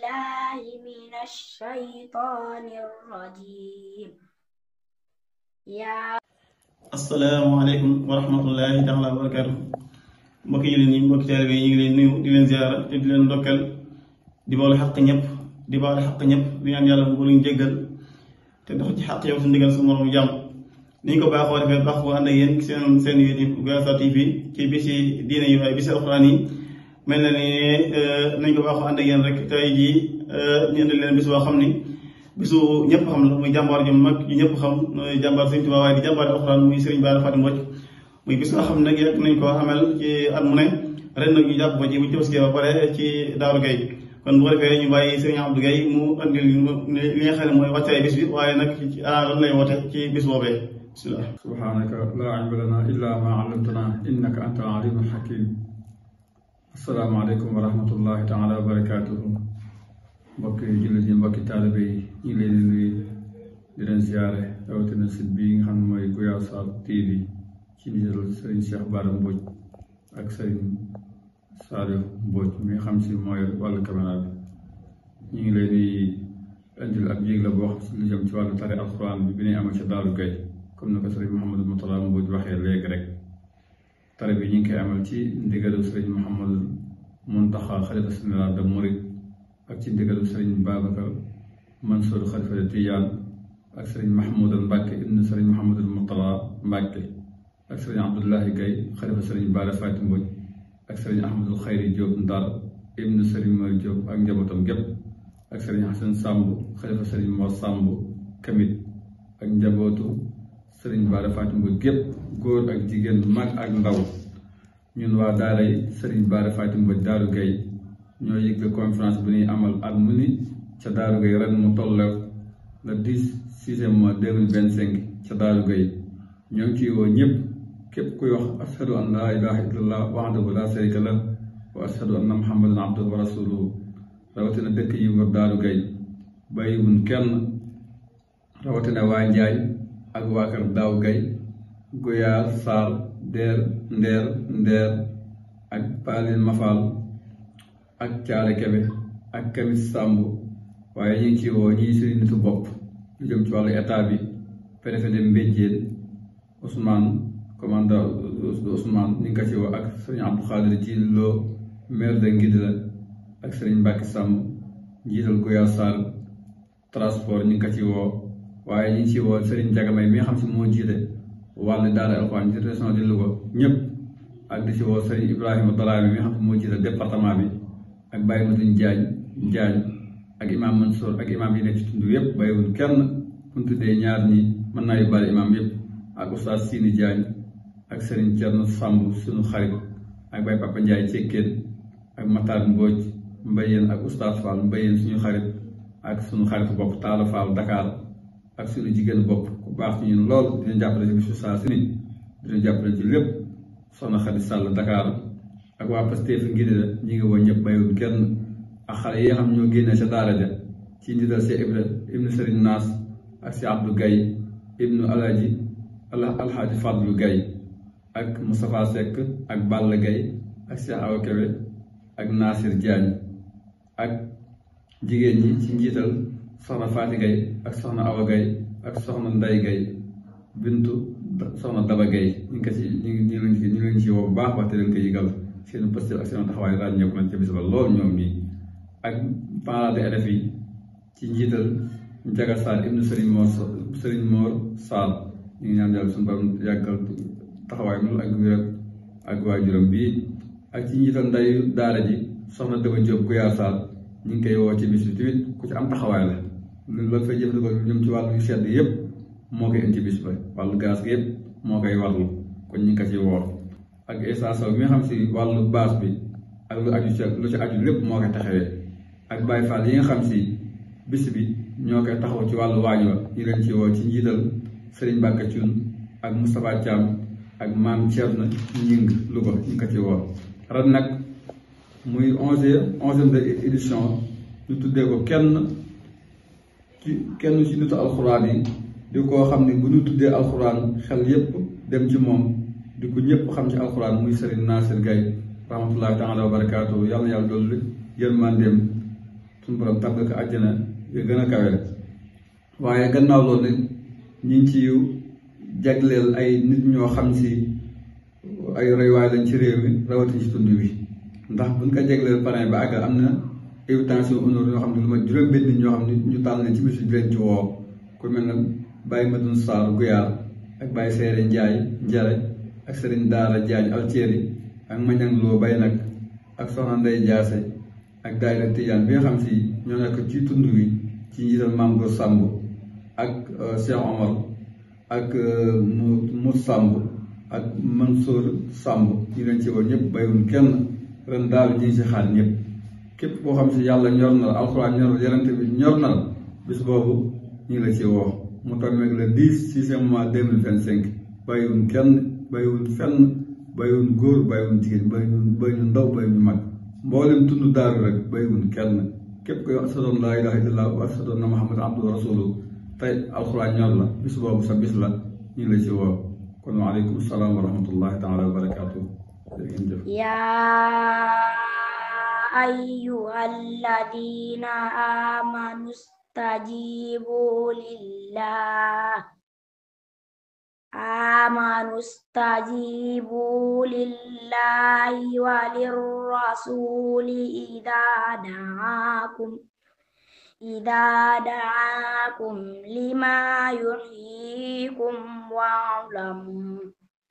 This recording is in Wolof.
بالله من الشيطان الرجيم asalaamaaleykum wa rahmatullahi taala wa barakaatu mbokki jullit ñi mbokki taalibe yi ñu ngi leen nuyu di leen ziara te di leen ndokkal di baalu xaq ñëpp di baalu xaq ñëpp di ñaan yàlla mu luñ jéggal te dox ci xaq yow su ndigal su moroom jàmm ni ñu ko baaxoo defee baax ko ànd ak yéen seen YouTube Gouyassar TV ci bisi diine yi waaye bisi alxuraan yi mel na ni nañ ko baaxoo ànd ak yéen rek tey jii ñu indil leen bis boo xam ni bisu ñëpp xam la muy jàmbaar ju mag ju ñëpp xam jàmbaar Sëriñ Tuubaa waaye di jàmbaar alxuraan muy Sëriñ Bara Faty Mbodj muy bis nga xam ne nag yàgg nañ ko amal ci at mu ne ren nag ñu jàpp ko ci bu Tabaski ba pare ci Daaru Gay kon bu ko defee ñu bàyyi Sëriñ Abdou Gaye mu andil li nga xam ne mooy wàccaay bis bi waaye nag lan lay woote ci bis boobee bismillah. subhaanaka laa ilma lanaa illaa maa allamtanaa innaka antal aliimul hakiim. assalaamu aleykum wa rahmatullahi taala wa barakaatuhu. mbokki jullit yi mbokki taalibe yi ñu ngi leen di nuyu di leen ziare rawatina site bii nga xam ne mooy Gouyassar TV ci ndigal Serigne Cheikh Bara Mbodj ak Serigne Saliou Mbodj mi nga xam si mooy wàllu caméra bi ñu ngi leen di indil ak yéeg la boo xam si lu jëm ci wàllu tari alxuraan bi ñuy amal ci Daaru Gay comme ni ko Serigne Mouhamadou Mourtada Mbodj waxee léegi rek tari bi ñu ngi koy amal ci ndigalu Serigne Mouhamadou Mountakha xalifa général des mourides ak ci ndigalu Serigne Babacar Mansour xalifa de Tijaan ak Serigne Mahmoudal Mbacke ibnu Serigne Mouhamadul Mourtada Mbacke ak Serigne Abdoulahi Gaye xalifa Serigne Bara Faty Mbodj ak Serigne Ahmadul Xayri Diop Ndar ibnu Serigne Mor Diop ak njabootam gépp ak Serigne Hassan Samb xalifa Serigne Mor Samb Kamit ak njabootu Serigne Bara Faty Mbodj gépp góor ak jigéen mag ak ndaw ñun waa daaray Serigne Bara Faty Mbodj Daaru Gay ñoo yëgle conférence bi ñuy amal at mu ni ca Daaru Gay ren mu tolloo le 10/6 mois 2025 ca Daaru Gay ñoo ngi ciy woo ñëpp képp kuy wax ashadu an laa ilaha illallah wahdahu la sharika lah wa ashadu anna muhammadan abduhu wa rasuluhu rawatina dëkk yi wër Daaru Gay bàyyiwuñ kenn rawatina waa Njaay ak waa kër Daaw Gay Gouyassar Ndeer ak Paalin Mafal ak Caare Kebe ak Kamit Samb waaye ñu ngi ci woo ñii suñu nitu bopp lu jëm ci wàllu état bi préfet de Mbéjéen Ousmane commandant Ousmane ñu ngi ko ci woo ak sëriñ Abdou Khadir ci loo maire de Ngidila ak sëriñ Mbacke Samb njiital Gouyassar transport ñu ngi ko ci woo waaye ñu ngi ci woo sëriñ Jagamay mi nga xam si moo jiite wàllu daara alxuraan ci région de Louga ñëpp ak di ci woo sëriñ Ibrahima Dalaami mi nga xam si moo jiite département bi ak Baye Moutin Diagne ak imaam Mansour ak imaam yi nekk ci tund yëpp bàyyiwul kenn fu ñu tuddee ñaar ñi mën naa yóbbaale imaam yëpp ak oustaz Sini Diagne ak Serigne Thierno Samb suñu xarit ak Baye Papa Ndiaye Cekkeen ak Matar Mbodj Mbayeen ak oustaz Fall Mbayeen suñu xarit ak suñu xaritu bopp Talla Fall Dakar ak suñu jigéen bopp ku baax ci ñun lool dinañ jàppale ci bisu saa si ni dinañ jàppale ci lépp soxna Xadi Sall Dakar ak waa Pastef Ngidila ñi ngi woo ñëpp bàyyiwul kenn ak xale yi nga xam ñoo génne ca daara ja ci ndigal si ibnu Serigne Naas ak si Abdou Gaye ibnu Alhaji Fadlu Gaye ak Moustapha Seck ak Balla Gaye ak si Awa Kebe ak Nasir Diagne ak jigéen ñi ci njiital soxna Faati Gaye ak soxna Awa Gaye ak soxna Nday Gaye bintu soxna Daba Gaye ñu ngi leen ci woo bu baax wax te leen ko yëgal seen posture ak seen taxawaay ràññeeku nañ ca bis ba lool ñoom ñii ak parents d'élèves yi ci njiital Njaga Sarr ibnu Serigne Mor Sarr ñu ngi ñaan yàlla suñu borom yàggal taxawaay mu ak wér ak waajuram bii ak ci njiital ndayu daara ji soxna Daba Diop Gouyassar ñu ngi koy woo ci bis bi tamit ku ci am taxawaay la loolu fay jëfandikoo lu jëm ci wàllu yu sedd yëpp moo koy indi ci bis ba wàllu gaz gi yëpp moo koy warlu kon ñu ngi ko ci woo ak essence mi nga xam si wàllu baas bi ak lu ci aju lépp moo koy taxawee ak Baye Fall yi nga xam si bis bi ñoo koy taxaw ci wàllu waañ wa ñu leen ci woo ci njiital Serigne Bakka Thioune ak Moustapha Thiam ak Maam Thierno Ñing Louga ñu ngi ko ci woo ren nag muy onzième de édition ñu tuddee ko kenn ci nitu alxuraan yi di koo xam ne bu ñu tuddee alxuraan xel yépp dem ci moom di ko ñëpp xam ci alxuraan muy Serigne Nasir Gaye rahmatullahi taala wa barakaatu yàlla doolu yërmandeem suñu borom tàbbal ko àjjana yu gën a kawe waaye gannaaw loolu nag ñu ngi ci jagleel ay nit ñoo xam si ay roywaay lañ ci réew mi rawatina ci tund wi ndax buñ ko jagleel parrain ba àggal am na invitation honneur ñoo xam ne lu ma juróom-benn nit ñoo xam ne ñu tànn leen ci bisu di leen ci woo ku mel ne Baye Madoune Sarr Guyaar ak Baye Seere Njaay Njare ak Serigne Daara Jaañ Altieri ak Mañang Loo Bay nag ak Soxna Ndey Jaase ak daayira Tijaan bi nga xam si ñoo nekk ci tund wi ci njiital Maam Góor Sàmb ak Cheikh Omar ak mu Sàmb ak Mansour Sàmb ñu leen ci woo ñëpp bayuñ kenn ren daal ñu ngi si xaar ñëpp képp koo xam si yàlla ñor na la alxuraan ñor yarante bi ñor na la bis boobu ñu ngi la ci woo mu tombeeg le 10 6e mois 2025 bàyyiwuñ kenn bàyyiwuñ fenn bàyyiwuñ góor bàyyiwuñ jigéen bàyyiwuñ ndaw bàyyiwuñ mag mboolem tund daaru rek bàyyiwuñ kenn képp koy ashhadu an laa ilaaha illallaah wa ashhadu anna muhammadan abduhu wa rasuluhu tey alxuraan ñor la bis boobu sa bis la ñu ngi la ci woo kon waaleykum salaam wa rahmatullahi taala wa barakaatu jërëjëf أيها الذين آمنوا استجيبوا لله وللرسول إذا دعاكم لما يحييكم واعلموا